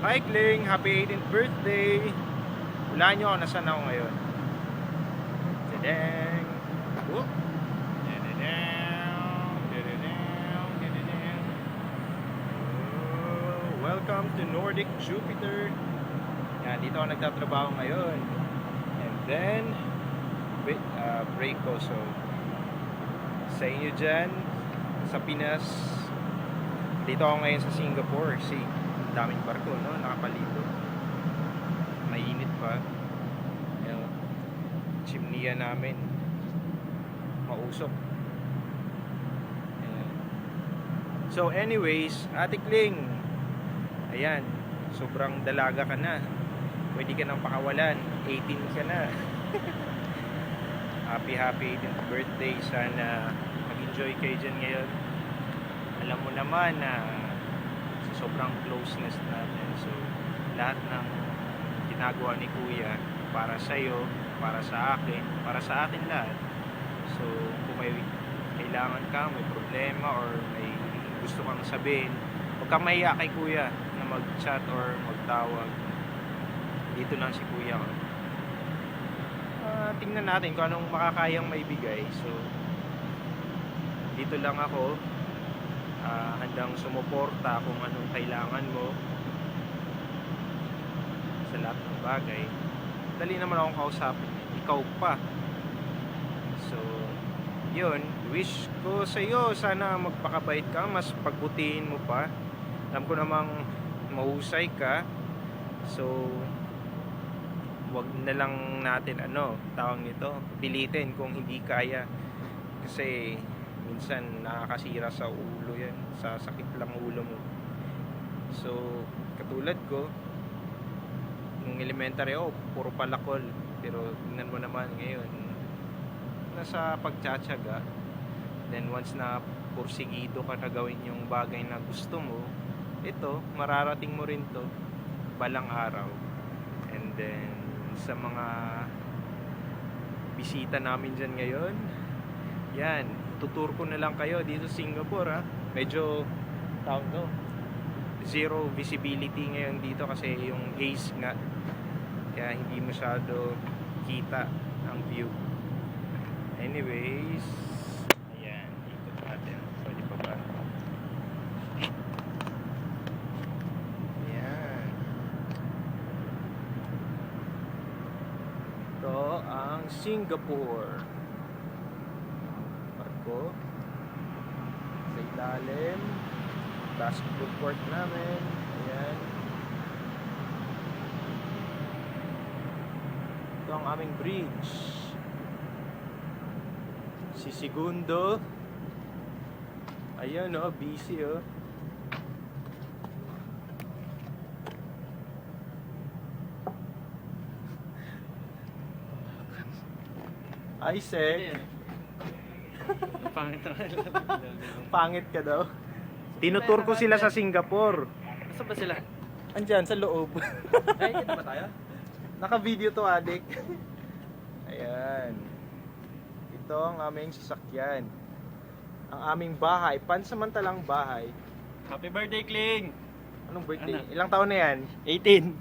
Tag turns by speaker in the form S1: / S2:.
S1: Hi Kling, happy 18th birthday. Wala nyo kung nasaan ako ngayon. Tadang. Whoop. Tadadang. Tadadang. Tadadang. Oh, welcome to Nordic Jupiter. Yan, dito ako nagtatrabaho ngayon. And then break ko. So sa inyo dyan sa Pinas, dito ako ngayon sa Singapore. See, daming barko, no? Nakapalito. Mainit pa. Yung chimneya namin mausok. Ayan. So anyways, Ate Kling, ayan, sobrang dalaga ka na. Pwede ka nang pakawalan. 18 ka na. Happy 18th birthday. Sana mag-enjoy kayo dyan ngayon. Alam mo naman na sobrang closeness natin. So, lahat ng ginagawa ni Kuya para sa'yo, para sa akin, para sa atin lahat. So, kung may kailangan ka, may problema, or may gusto kang sabihin, huwag kang mahiya kay Kuya na mag-chat or magtawag. Dito lang si Kuya ko. Tingnan natin kung anong makakayang maibigay. So, dito lang ako. Handang sumuporta kung anong kailangan mo sa lahat ng bagay. Dali naman akong kausapin, ikaw pa. So yun, wish ko sa iyo, sana magpakabait ka, mas pagbutihin mo pa. Alam ko namang mahusay ka. So wag na lang natin tawag nito, pilitin kung hindi kaya, kasi minsan nakakasira sa ulo yan, sa sakit lang ulo mo. So katulad ko, nung elementary ako, puro palakol, pero tingnan mo naman ngayon, nasa pagtsatsaga. Then once na porsigido ka na gawin yung bagay na gusto mo, ito, mararating mo rin to balang araw. And then sa mga bisita namin dyan ngayon, yan, tutur ko na lang kayo dito sa Singapore, ha. Medyo tawag to, zero visibility ngayon dito kasi yung haze nga, kaya hindi masyado kita ang view. Anyways, ayan, ikot natin. Pwede pa ba? Ayan, ito ang Singapore. Barko sa ilalim, basketball court namin. Ayan, ito ang aming bridge, si Segundo. Ayan, busy, Isaac.
S2: Pangit na.
S1: Pangit ka daw. Tinutur ko sila sa Singapore.
S2: Saan ba sila?
S1: Andyan, sa loob.
S2: Ay, kita ba tayo?
S1: Naka-video to, adik. Ayan. Ito ang aming sasakyan. Ang aming bahay, pansamantalang bahay.
S2: Happy birthday, Kling!
S1: Anong birthday?
S2: Ano?
S1: Ilang taon na yan?
S2: 18!